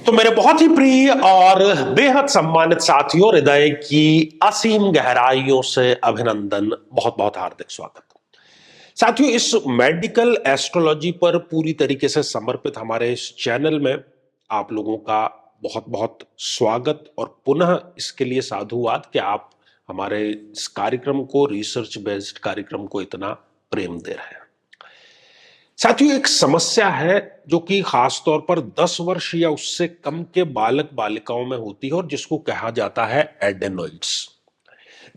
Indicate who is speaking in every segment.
Speaker 1: तो मेरे बहुत ही प्रिय और बेहद सम्मानित साथियों, हृदय की असीम गहराइयों से अभिनंदन, बहुत बहुत हार्दिक स्वागत। साथियों, इस मेडिकल एस्ट्रोलॉजी पर पूरी तरीके से समर्पित हमारे इस चैनल में आप लोगों का बहुत बहुत स्वागत और पुनः इसके लिए साधुवाद कि आप हमारे इस कार्यक्रम को, रिसर्च बेस्ड कार्यक्रम को इतना प्रेम दे रहे हैं। साथियों, एक समस्या है जो कि खासतौर पर 10 वर्ष या उससे कम के बालक बालिकाओं में होती है और जिसको कहा जाता है एडेनोइड्स।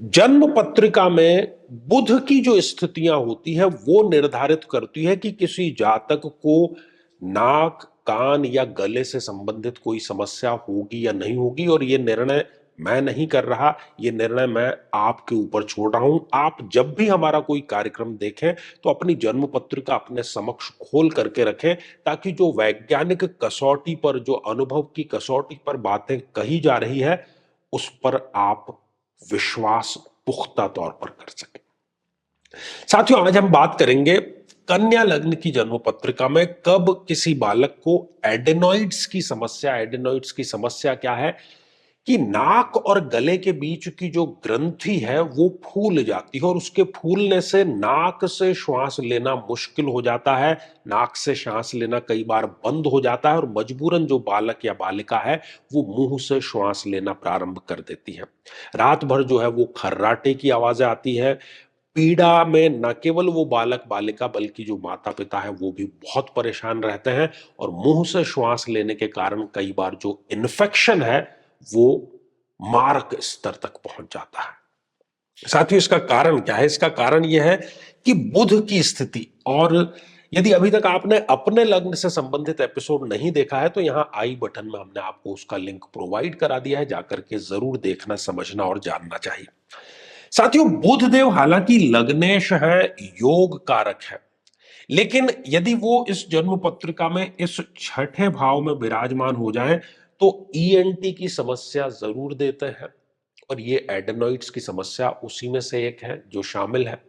Speaker 1: जन्म पत्रिका में बुध की जो स्थितियां होती है वो निर्धारित करती है कि किसी जातक को नाक, कान या गले से संबंधित कोई समस्या होगी या नहीं होगी। और ये निर्णय मैं नहीं कर रहा, ये निर्णय मैं आपके ऊपर छोड़ रहा हूं। आप जब भी हमारा कोई कार्यक्रम देखें तो अपनी जन्म पत्रिका अपने समक्ष खोल करके रखें, ताकि जो वैज्ञानिक कसौटी पर, जो अनुभव की कसौटी पर बातें कही जा रही है, उस पर आप विश्वास पुख्ता तौर पर कर सके। साथियों, आज हम बात करेंगे कन्या लग्न की जन्म पत्रिका में कब किसी बालक को एडेनोइड्स की समस्या, एडेनोइड्स की समस्या क्या है कि नाक और गले के बीच की जो ग्रंथि है वो फूल जाती है और उसके फूलने से नाक से श्वास लेना मुश्किल हो जाता है, नाक से श्वास लेना कई बार बंद हो जाता है और मजबूरन जो बालक या बालिका है वो मुंह से श्वास लेना प्रारंभ कर देती है। रात भर जो है वो खर्राटे की आवाजें आती है। पीड़ा में न केवल वो बालक बालिका बल्कि जो माता पिता है वो भी बहुत परेशान रहते हैं और मुंह से श्वास लेने के कारण कई बार जो इन्फेक्शन है वो मारक स्तर तक पहुंच जाता है। साथियों, इसका कारण क्या है? इसका कारण यह है कि बुध की स्थिति, और यदि अभी तक आपने अपने लग्न से संबंधित एपिसोड नहीं देखा है तो यहां आई बटन में हमने आपको उसका लिंक प्रोवाइड करा दिया है, जाकर के जरूर देखना, समझना और जानना चाहिए। साथियों, बुध देव हालांकि लग्नेश है, योग कारक है, लेकिन यदि वो इस जन्म पत्रिका में इस छठे भाव में विराजमान हो जाए तो ईएनटी की समस्या जरूर देते हैं। और ये एडेनोइड्स की समस्या उसी में से एक है जो शामिल है।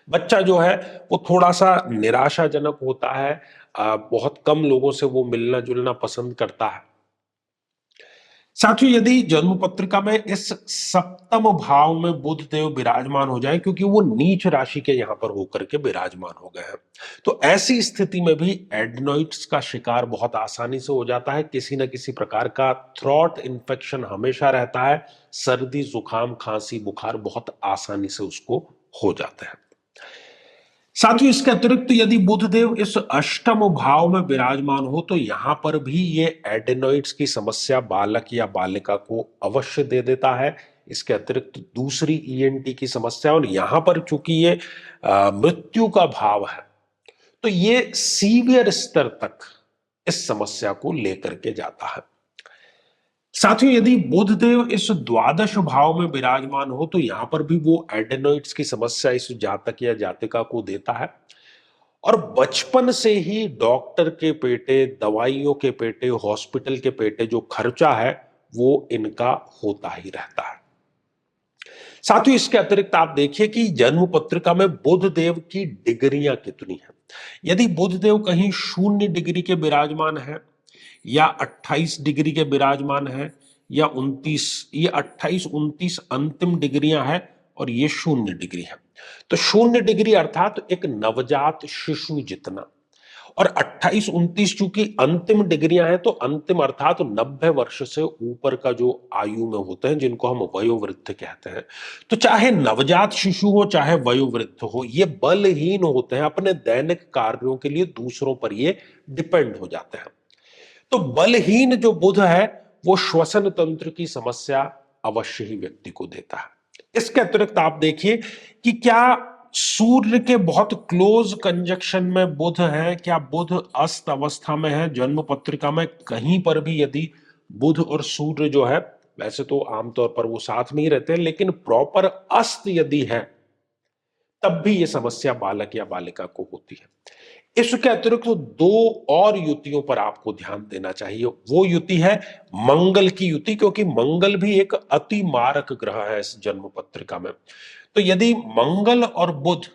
Speaker 1: बच्चा जो है वो थोड़ा सा निराशाजनक होता है, बहुत कम लोगों से वो मिलना जुलना पसंद करता है। साथियों, यदि जन्म पत्रिका में इस सप्तम भाव में बुध देव विराजमान हो जाए, क्योंकि वो नीच राशि के यहां पर होकर के विराजमान हो गए हैं, तो ऐसी स्थिति में भी एडनोइड्स का शिकार बहुत आसानी से हो जाता है। किसी न किसी प्रकार का थ्रोट इन्फेक्शन हमेशा रहता है, सर्दी, जुकाम, खांसी, बुखार बहुत आसानी से उसको हो जाता है। साथियों, इसके अतिरिक्त यदि बुधदेव इस अष्टम भाव में विराजमान हो तो यहां पर भी ये एडेनोइड्स की समस्या बालक या बालिका को अवश्य दे देता है। इसके अतिरिक्त दूसरी ईएनटी की समस्या, और यहां पर चूंकि ये मृत्यु का भाव है तो ये सीवियर स्तर तक इस समस्या को लेकर के जाता है। साथियों, यदि बुधदेव इस द्वादश भाव में विराजमान हो तो यहां पर भी वो एडेनोइड्स की समस्या इस जातक या जातिका को देता है। और बचपन से ही डॉक्टर के पेटे, दवाइयों के पेटे, हॉस्पिटल के पेटे जो खर्चा है वो इनका होता ही रहता है। साथियों, इसके अतिरिक्त आप देखिए कि जन्म पत्रिका में बुध देव की डिग्रियां कितनी हैं। यदि बुध देव कहीं 0 डिग्री के विराजमान है या 28 डिग्री के विराजमान है या 29, ये 28 29 अंतिम डिग्रियां हैं और ये 0 डिग्री है, तो 0 डिग्री अर्थात एक नवजात शिशु जितना, और 28 29 चूंकि अंतिम डिग्रियां हैं तो अंतिम अर्थात 90 वर्ष से ऊपर का जो आयु में होते हैं, जिनको हम वयोवृद्ध कहते हैं। तो चाहे नवजात शिशु हो चाहे वयोवृद्ध हो, ये बलहीन होते हैं, अपने दैनिक कार्यों के लिए दूसरों पर ये डिपेंड हो जाते हैं। तो बलहीन जो बुध है वो श्वसन तंत्र की समस्या अवश्य ही व्यक्ति को देता है। इसके अतिरिक्त आप देखिए कि क्या सूर्य के बहुत क्लोज कंजक्शन में बुध है, क्या बुध अस्त अवस्था में है जन्म पत्रिका में? कहीं पर भी यदि बुध और सूर्य जो है, वैसे तो आमतौर पर वो साथ में ही रहते हैं, लेकिन प्रॉपर अस्त यदि है तब भी ये समस्या बालक या बालिका को होती है। इसके अतिरिक्त 2 और युतियों पर आपको ध्यान देना चाहिए। वो युति है मंगल की युति, क्योंकि मंगल भी एक अति मारक ग्रह है इस जन्म पत्रिका में। तो यदि मंगल और बुध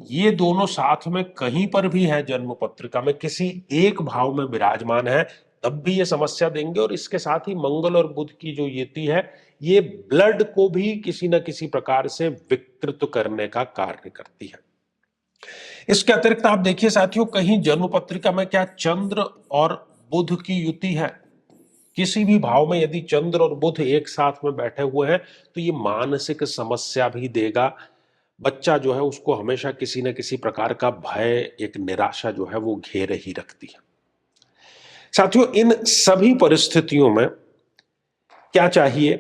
Speaker 1: ये दोनों साथ में कहीं पर भी है जन्म पत्रिका में, किसी एक भाव में विराजमान है, तब भी ये समस्या देंगे। और इसके साथ ही मंगल और बुध की जो युति है, ये ब्लड को भी किसी ना किसी प्रकार से विकृत करने का कार्य करती है। इसके अतिरिक्त आप देखिए साथियों, कहीं जन्म पत्रिका में क्या चंद्र और बुध की युति है, किसी भी भाव में यदि चंद्र और बुध एक साथ में बैठे हुए हैं तो ये मानसिक समस्या भी देगा। बच्चा जो है उसको हमेशा किसी न किसी प्रकार का भय, एक निराशा जो है वो घेरे ही रखती है। साथियों, इन सभी परिस्थितियों में क्या चाहिए,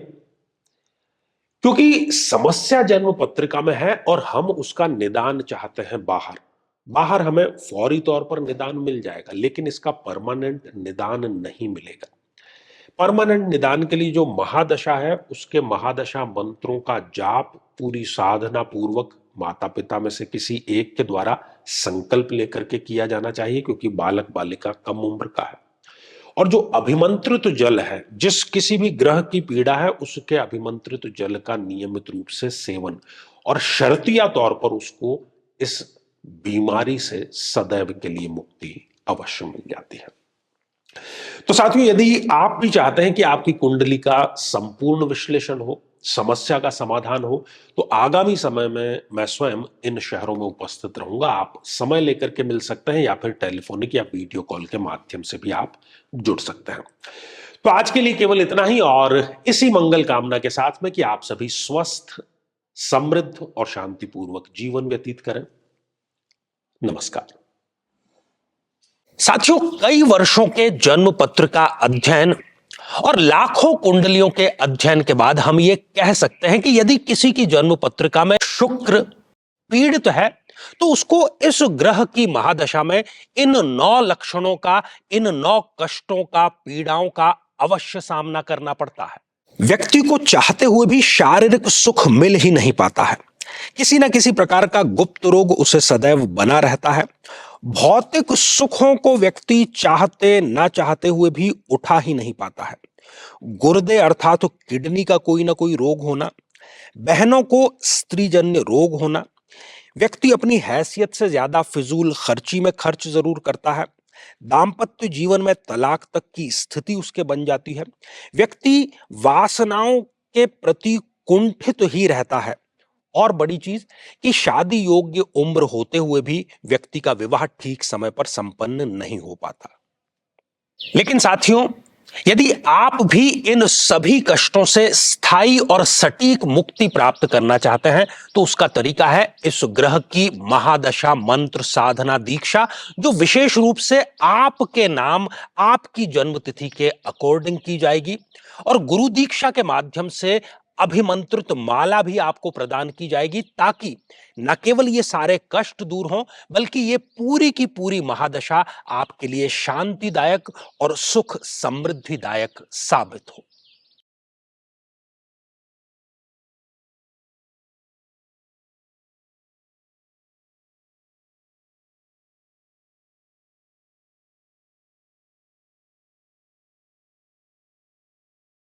Speaker 1: क्योंकि समस्या जन्म पत्रिका में है और हम उसका निदान चाहते हैं बाहर। बाहर हमें फौरी तौर पर निदान मिल जाएगा, लेकिन इसका परमानेंट निदान नहीं मिलेगा। परमानेंट निदान के लिए जो महादशा है, उसके महादशा मंत्रों का जाप पूरी साधना पूर्वक माता पिता में से किसी एक के द्वारा संकल्प लेकर के किया जाना चाहिए, क्योंकि बालक बालिका कम उम्र का है। और जो अभिमंत्रित जल है, जिस किसी भी ग्रह की पीड़ा है, उसके अभिमंत्रित जल का नियमित रूप से सेवन और शर्तिया तौर पर उसको इस बीमारी से सदैव के लिए मुक्ति अवश्य मिल जाती है। तो साथियों, यदि आप भी चाहते हैं कि आपकी कुंडली का संपूर्ण विश्लेषण हो, समस्या का समाधान हो, तो आगामी समय में मैं स्वयं इन शहरों में उपस्थित रहूंगा। आप समय लेकर के मिल सकते हैं या फिर टेलीफोनिक या वीडियो कॉल के माध्यम से भी आप जुड़ सकते हैं। तो आज के लिए केवल इतना ही, और इसी मंगल कामना के साथ में कि आप सभी स्वस्थ, समृद्ध और शांतिपूर्वक जीवन व्यतीत करें। नमस्कार। साथियों, कई वर्षों के जन्म पत्र का अध्ययन और लाखों कुंडलियों के अध्ययन के बाद हम ये कह सकते हैं कि यदि किसी की जन्म पत्रिका में शुक्र पीड़ित है तो उसको इस ग्रह की महादशा में इन 9 लक्षणों का, इन 9 कष्टों का, पीड़ाओं का अवश्य सामना करना पड़ता है। व्यक्ति को चाहते हुए भी शारीरिक सुख मिल ही नहीं पाता है। किसी ना किसी प्रकार का गुप्त रोग उसे सदैव बना रहता है। भौतिक सुखों को व्यक्ति चाहते ना चाहते हुए भी उठा ही नहीं पाता है। गुर्दे अर्थात किडनी का कोई ना कोई रोग होना, बहनों को स्त्रीजन्य रोग होना, व्यक्ति अपनी हैसियत से ज्यादा फिजूल खर्ची में खर्च जरूर करता है, दाम्पत्य जीवन में तलाक तक की स्थिति उसके बन जाती है, व्यक्ति वासनाओं के प्रति कुंठित ही रहता है, और बड़ी चीज कि शादी योग्य उम्र होते हुए भी व्यक्ति का विवाह ठीक समय पर संपन्न नहीं हो पाता। लेकिन साथियों, यदि आप भी इन सभी कष्टों से स्थायी और सटीक मुक्ति प्राप्त करना चाहते हैं तो उसका तरीका है इस ग्रह की महादशा मंत्र साधना दीक्षा, जो विशेष रूप से आपके नाम, आपकी जन्मतिथि के अकॉर्डिंग की जाएगी। और गुरु दीक्षा के माध्यम से अभिमंत्रित माला भी आपको प्रदान की जाएगी, ताकि न केवल ये सारे कष्ट दूर हों, बल्कि ये पूरी की पूरी महादशा आपके लिए शांतिदायक और सुख समृद्धिदायक साबित हो।